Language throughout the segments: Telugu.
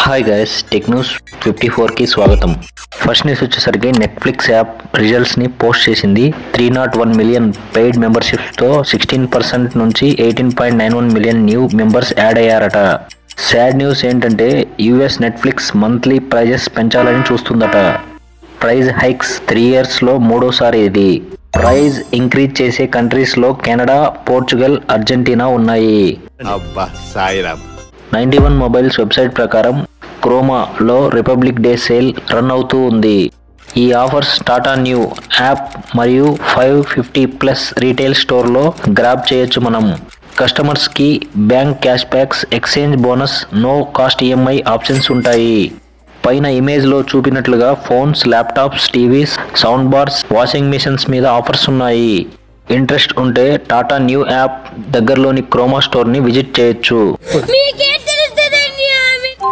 హాయ్ గైస్, టెక్ న్యూస్ 54కి స్వాగతం. ఫస్ట్ న్యూస్ వచ్చేసరికి నెట్ఫ్లిక్స్ యాప్ రిజల్ట్స్ని పోస్ట్ చేసింది. 301 మిలియన్ పెయిడ్ మెంబర్షిప్స్తో 16% నుంచి 18.91 మిలియన్ న్యూ మెంబర్స్ యాడ్ అయ్యారట. సాడ్ న్యూస్ ఏంటంటే యూఎస్ నెట్ఫ్లిక్స్ మంత్లీ ప్రైజెస్ పెంచాలని చూస్తుందట. ప్రైజ్ హైక్స్ 3 ఇయర్స్లో మూడోసారి ఇది. ప్రైజ్ ఇంక్రీజ్ చేసే కంట్రీస్లో కెనడా, పోర్చుగల్, అర్జెంటీనా ఉన్నాయి. 91 మొబైల్స్ వెబ్సైట్ ప్రకారం క్రోమాలో రిపబ్లిక్ డే సేల్ రన్ అవుతూ ఉంది. ఈ ఆఫర్స్ టాటా న్యూ యాప్ మరియు 550+ రీటైల్ స్టోర్లో గ్రాబ్ చేయొచ్చు. మనం కస్టమర్స్కి bank cash backs, exchange bonus, no cost EMI options ఉంటాయి. పైన ఇమేజ్లో చూపినట్లుగా phones, laptops, TVs, sound bars, washing machines మీద ఆఫర్స్ ఉన్నాయి. ఇంట్రెస్ట్ ఉంటే టాటా న్యూ యాప్ దగ్గరలోని క్రోమా స్టోర్ని విజిట్ చేయొచ్చు.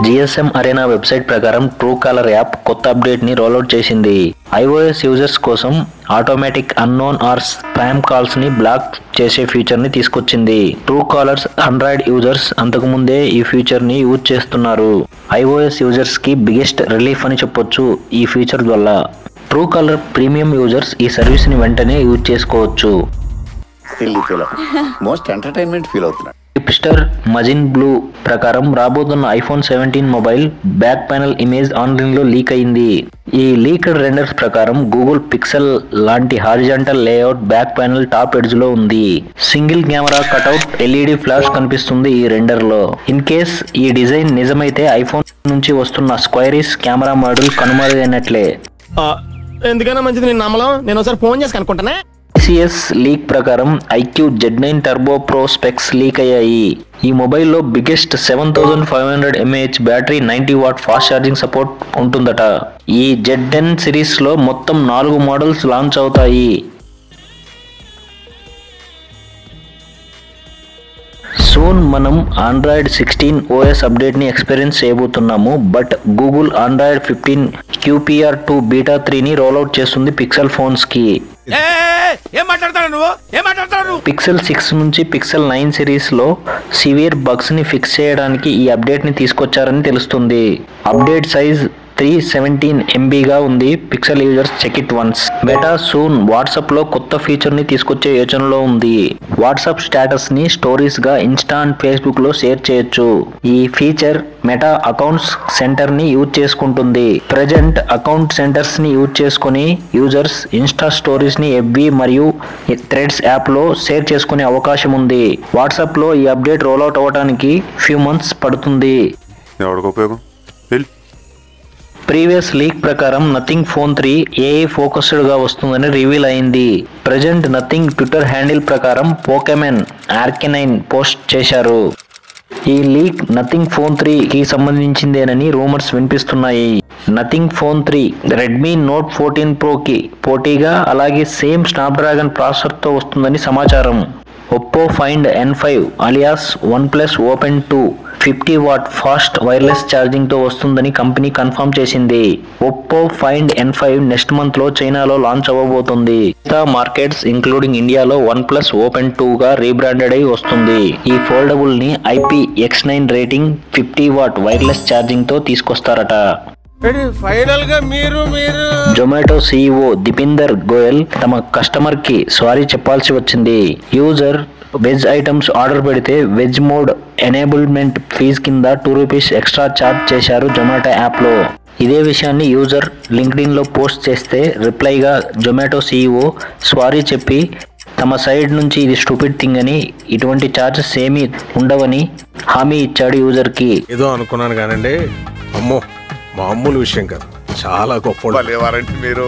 జిఎస్ఎం అరేనా వెబ్సైట్ ప్రకారం ట్రూ కాలర్ యాప్ కొత్త అప్డేట్ని రోల్అవుట్ చేసింది. iOS యూజర్స్ కోసం ఆటోమేటిక్ అన్నోన్ ఆర్ స్పామ్ కాల్స్ని బ్లాక్ చేసే ఫీచర్ని తీసుకొచ్చింది. ట్రూ కాలర్స్ ఆండ్రాయిడ్ యూజర్స్ అంతకుముందే ఈ ఫీచర్ని యూజ్ చేస్తున్నారు. iOS యూజర్స్కి బిగ్గెస్ట్ రిలీఫ్ అని చెప్పొచ్చు ఈ ఫీచర్ వల్ల. ట్రూ కాలర్ ప్రీమియం యూజర్స్ ఈ సర్వీస్ని వెంటనే యూజ్ చేసుకోవచ్చు. టిప్స్టర్ మజిన్ బ్లూ ప్రకారం రాబోతున్న iPhone 17 mobile back panel image ఆన్లైన్లో లీక్ అయింది. ఈ లీక్డ్ రెండర్స్ ప్రకారం గూగుల్ పిక్సెల్ లాంటి horizontal layout back panel top edge లో ఉంది. Single camera cutout, LED flash కనిపిస్తుంది ఈ రెండర్ లో. ఇన్ కేస్ ఈ డిజైన్ నిజమైతే ఐఫోన్ నుంచి వస్తున్న స్క్వైరిస్ కెమెరా మోడల్ కనుమరుగైనట్లే. ఎందుకైనా మంచిది నేను నమ్మలం. నేను ఒకసారి ఫోన్ చేసి కనుక్కుంటానే. TCS లీక్ ప్రకారం iQ Z9 turbo pro specs leak అయ్యాయి. ఈ మొబైల్లో biggest 7500 mAh battery, 90 watt fast charging support ఉంటుందట. ఈ Z10 సిరీస్ లో మొత్తం 4 మోడల్స్ లాంచ్ అవుతాయి. సూన్ మనం ఆండ్రాయిడ్ 16 OS అప్డేట్ ని ఎక్స్పీరియన్స్ చేయబోతున్నాము. But Google Android 15 QPR2 beta 3ని రోల్అవుట్ చేస్తుంది పిక్సెల్ ఫోన్స్ కి. పిక్సెల్ 6 నుంచి పిక్సెల్ 9 సిరీస్ లో సివియర్ బగ్స్ ని ఫిక్స్ చేయడానికి ఈ అప్డేట్ ని తీసుకొచ్చారని తెలుస్తుంది. అప్డేట్ సైజ్ 317 MB గా ఉంది. Pixel users check it once. Meta soon WhatsApp లో కొత్త ఫీచర్ ని తీసుకొచ్చే యోచనలో ఉంది. వాట్సాప్ స్టేటస్ ని స్టోరీస్ గా ఇన్స్టా అండ్ ఫేస్బుక్ లో షేర్ చేయొచ్చు. ఈ ఫీచర్ మెటా అకౌంట్స్ సెంటర్ ని యూజ్ చేసుకుంటుంది. ప్రెజెంట్ అకౌంట్ సెంటర్స్ ని యూజ్ చేసుకుని యూజర్స్ ఇన్స్టా స్టోరీస్ ని FB మరియు థ్రెడ్స్ యాప్ లో షేర్ చేసుకునే అవకాశం ఉంది. వాట్సాప్ లో ఈ అప్డేట్ రోల్అవుట్ అవ్వడానికి ఫ్యూ మంత్స్ పడుతుంది. ప్రీవియస్ లీక్ ప్రకారం నథింగ్ ఫోన్ 3 AI ఫోకస్డ్ గా వస్తుందని రివీల్ అయింది. ప్రెజెంట్ నథింగ్ ట్విట్టర్ హ్యాండిల్ ప్రకారం పోకెమాన్ ఆర్కెనైన్ పోస్ట్ చేశారు. ఈ లీక్ నథింగ్ ఫోన్ 3 కి సంబంధించిందేనని రూమర్స్ వినిపిస్తున్నాయి. Nothing phone 3 Redmi note 14 Pro కి పోటీగా అలాగే సేమ్ స్నాప్డ్రాగన్ ప్రాసెసర్ తో వస్తుందని సమాచారం. Oppo find N5 alias OnePlus Open 2 50 watt fast wireless charging తో వస్తుందని కంపెనీ కన్ఫర్మ్ చేసింది. Oppo find N5 next month లో చైనాలో లాంచ్ అవ్వబోతుంది. మిగతా మార్కెట్స్ ఇంక్లూడింగ్ ఇండియాలో OnePlus Open 2 గా రీబ్రాండెడ్ అయి వస్తుంది. ఈ ఫోల్డబుల్ ని IPX9 rating 50 what wireless charging తో తీసుకొస్తారట. జొమాటో CEO దీపేందర్ గోయల్ తమ కస్టమర్ కి సారీ చెప్పాల్సి వచ్చింది. యూజర్ వెజ్ ఐటమ్స్ ఆర్డర్ పెడితే వెజ్ మోడ్ ఎనేబుల్మెంట్ ఫీజ్ కింద ₹2 ఎక్స్ట్రా ఛార్జ్ చేశారు జొమాటో యాప్ లో. ఇదే విషయాన్ని యూజర్ లింక్డ్ఇన్ లో పోస్ట్ చేస్తే రిప్లైగా జొమాటో CEO సారీ చెప్పి తమ సైడ్ నుంచి ఇది స్టూపిడ్ థింగ్ అని, ఇటువంటి ఛార్జెస్ ఏమీ ఉండవని హామీ ఇచ్చాడు యూజర్ కి. ఏదో అనుకున్నాను కానండి, అమ్మో మామూలు విషయం కాదు, చాలా గొప్ప మీరు.